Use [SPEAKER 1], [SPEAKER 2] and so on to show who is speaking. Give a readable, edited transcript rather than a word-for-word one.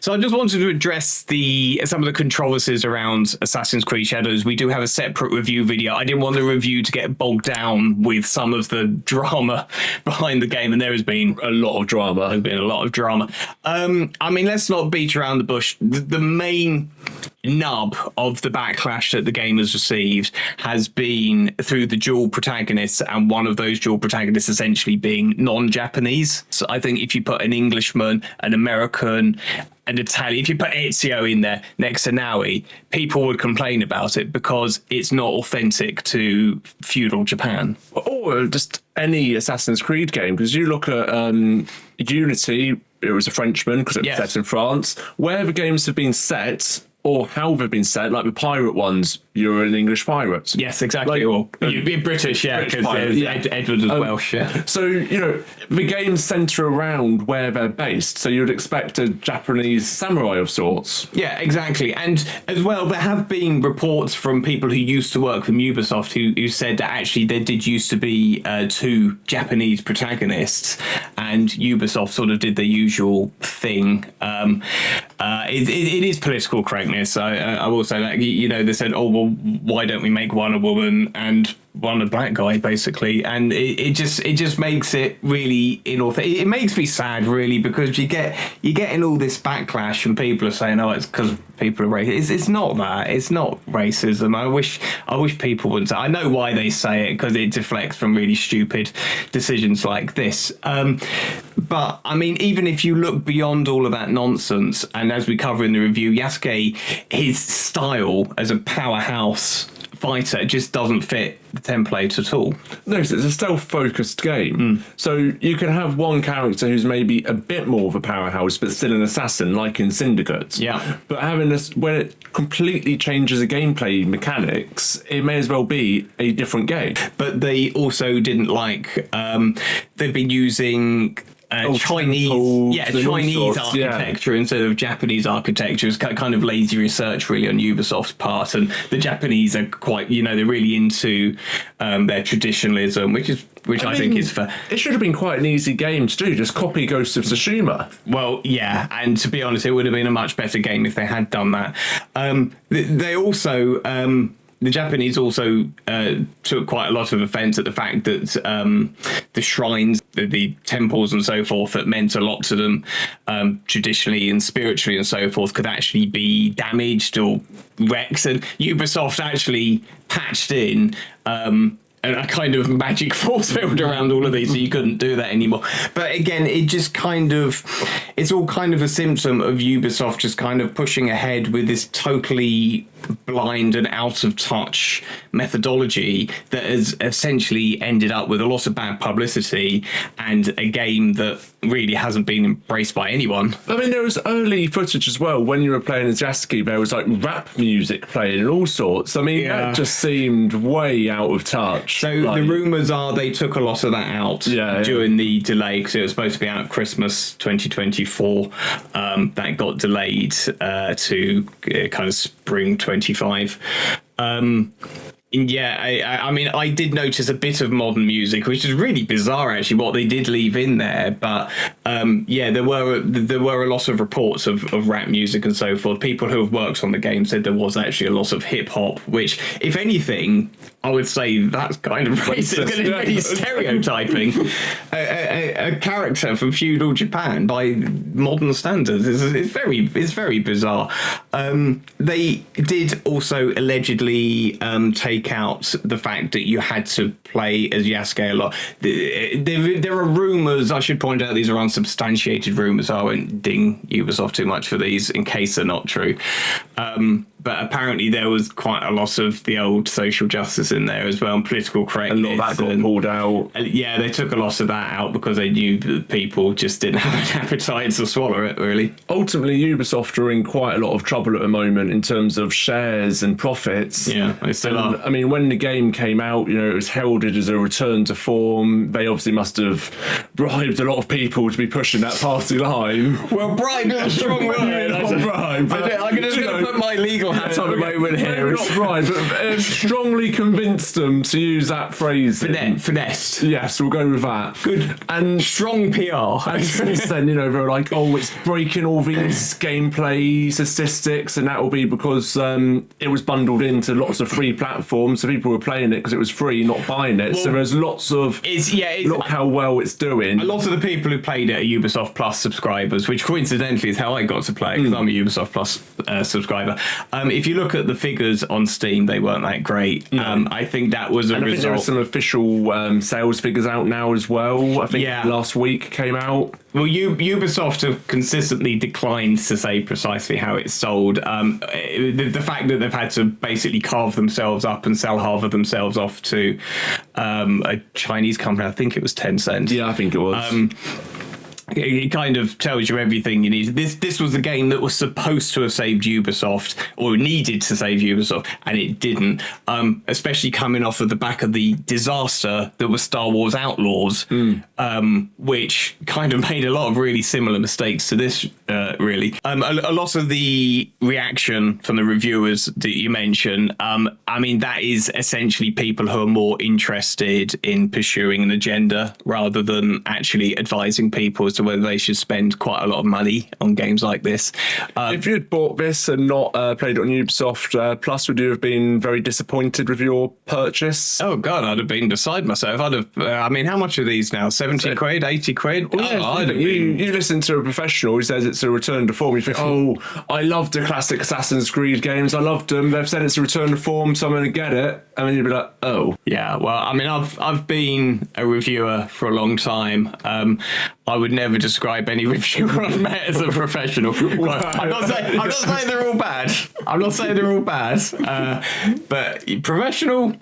[SPEAKER 1] So I just wanted to address some of the controversies around Assassin's Creed Shadows. We do have a separate review video. I didn't want the review to get bogged down with some of the drama behind the game, and there has been a lot of drama. There's been a lot of drama. I mean, let's not beat around the bush. The main nub of the backlash that the game has received has been through the dual protagonists, and one of those dual protagonists essentially being non-Japanese. So I think if you put an Englishman, an American, an Italian, if you put Ezio in there next to Naui, people would complain about it because it's not authentic to feudal Japan.
[SPEAKER 2] Or just any Assassin's Creed game, because you look at Unity, it was a Frenchman because it was set in France. Where the games have been set, or how they've been set, like the pirate ones, you're an English pirate.
[SPEAKER 1] Yes, exactly. Well, you'd be British, because Edward was Welsh,
[SPEAKER 2] So, the games centre around where they're based, so you'd expect a Japanese samurai of sorts.
[SPEAKER 1] Yeah, exactly. And as well, there have been reports from people who used to work from Ubisoft who said that actually there did used to be two Japanese protagonists, and Ubisoft sort of did the usual thing. It is political correctness. I will say that, they said, oh, well, why don't we make one a woman and one a black guy, basically? And it just makes it really inauthentic. It makes me sad, really, because you're getting all this backlash and people are saying, oh, it's because people are racist. It's not that. It's not racism. I wish people wouldn't say. I know why they say it, because it deflects from really stupid decisions like this. But I mean, even if you look beyond all of that nonsense, and as we cover in the review, Yasuke, his style as a powerhouse fighter just doesn't fit the template at all.
[SPEAKER 2] No, it's a stealth-focused game. So you can have one character who's maybe a bit more of a powerhouse, but still an assassin, like in Syndicate.
[SPEAKER 1] Yeah.
[SPEAKER 2] But having this, when it completely changes the gameplay mechanics, it may as well be a different game.
[SPEAKER 1] But they also didn't like, they've been using Chinese architecture instead of Japanese architecture. It's kind of lazy research, really, on Ubisoft's part. And the Japanese are quite, they're really into their traditionalism, which I think is fair.
[SPEAKER 2] It should have been quite an easy game to do. Just copy Ghost of Tsushima.
[SPEAKER 1] Well, yeah, and to be honest, it would have been a much better game if they had done that. They also... the Japanese also took quite a lot of offence at the fact that the shrines, the temples and so forth that meant a lot to them traditionally and spiritually and so forth could actually be damaged or wrecked. And Ubisoft actually patched in a kind of magic force field around all of these, so you couldn't do that anymore. But again, it's all kind of a symptom of Ubisoft just kind of pushing ahead with this totally blind and out of touch methodology that has essentially ended up with a lot of bad publicity and a game that really hasn't been embraced by anyone.
[SPEAKER 2] I mean, there was early footage as well when you were playing as Yasuke. There was like rap music playing and all sorts. I mean, that just seemed way out of touch.
[SPEAKER 1] So the rumours are they took a lot of that out during the delay, because it was supposed to be out Christmas 2024. That got delayed to kind of spring 25. I mean, I did notice a bit of modern music, which is really bizarre, actually, what they did leave in there. But there were a lot of reports of rap music and so forth. People who have worked on the game said there was actually a lot of hip hop, which, if anything, I would say that's kind of racist, because it's really stereotyping a character from feudal Japan by modern standards. It's very bizarre. They did also allegedly take out the fact that you had to play as Yasuke a lot. There are rumours, I should point out these are unsubstantiated rumours, so I won't ding Ubisoft too much for these in case they're not true. But apparently there was quite a lot of the old social justice in there as well, and political correctness.
[SPEAKER 2] A lot of that got pulled out.
[SPEAKER 1] Yeah, they took a lot of that out because they knew that people just didn't have an appetite to swallow it, really.
[SPEAKER 2] Ultimately, Ubisoft are in quite a lot of trouble at the moment in terms of shares and profits.
[SPEAKER 1] Yeah, they still are.
[SPEAKER 2] I mean, when the game came out, it was heralded as a return to form. They obviously must have bribed a lot of people to be pushing that party line.
[SPEAKER 1] Well, bribe is a strong word.
[SPEAKER 2] I'm just going to
[SPEAKER 1] put my legal hat type of moment here.
[SPEAKER 2] Maybe not right, but strongly convinced them to use that phrase.
[SPEAKER 1] Finessed.
[SPEAKER 2] Yes, we'll go with that.
[SPEAKER 1] Good.
[SPEAKER 2] And
[SPEAKER 1] Strong PR.
[SPEAKER 2] and since then, they were like, oh, it's breaking all these gameplay statistics, and that will be because it was bundled into lots of free platforms, so people were playing it because it was free, not buying it. So there's lots of look how well it's doing.
[SPEAKER 1] A lot of the people who played it are Ubisoft Plus subscribers, which coincidentally is how I got to play it, because I'm a Ubisoft Plus subscriber. If you look at the figures on Steam, they weren't that great. No. I think that was a result. I think
[SPEAKER 2] there are some official sales figures out now as well. I think last week came out.
[SPEAKER 1] Well, Ubisoft have consistently declined to say precisely how it's sold. The fact that they've had to basically carve themselves up and sell half of themselves off to a Chinese company, I think it was Tencent.
[SPEAKER 2] Yeah, I think it was.
[SPEAKER 1] It kind of tells you everything you need. This was a game that was supposed to have saved Ubisoft, or needed to save Ubisoft, and it didn't. Especially coming off of the back of the disaster that was Star Wars Outlaws, which kind of made a lot of really similar mistakes to this. Really, a lot of the reaction from the reviewers that you mentioned, I mean, that is essentially people who are more interested in pursuing an agenda rather than actually advising people as to whether they should spend quite a lot of money on games like this.
[SPEAKER 2] If you'd bought this and not played it on Ubisoft Plus, would you have been very disappointed with your purchase?
[SPEAKER 1] Oh God, I'd have been beside myself. I'd have. I mean, how much are these now? 70 quid, 80 quid?
[SPEAKER 2] Well, you listen to a professional who says it's a return to form. You think, oh, I loved the classic Assassin's Creed games. I loved them. They've said it's a return to form, so I'm going to get it. And then you'd be like, oh.
[SPEAKER 1] Yeah, well, I mean, I've been a reviewer for a long time. I would never describe any reviewer I've met as a professional. I'm not saying they're all bad. I'm not saying they're all bad. But professional?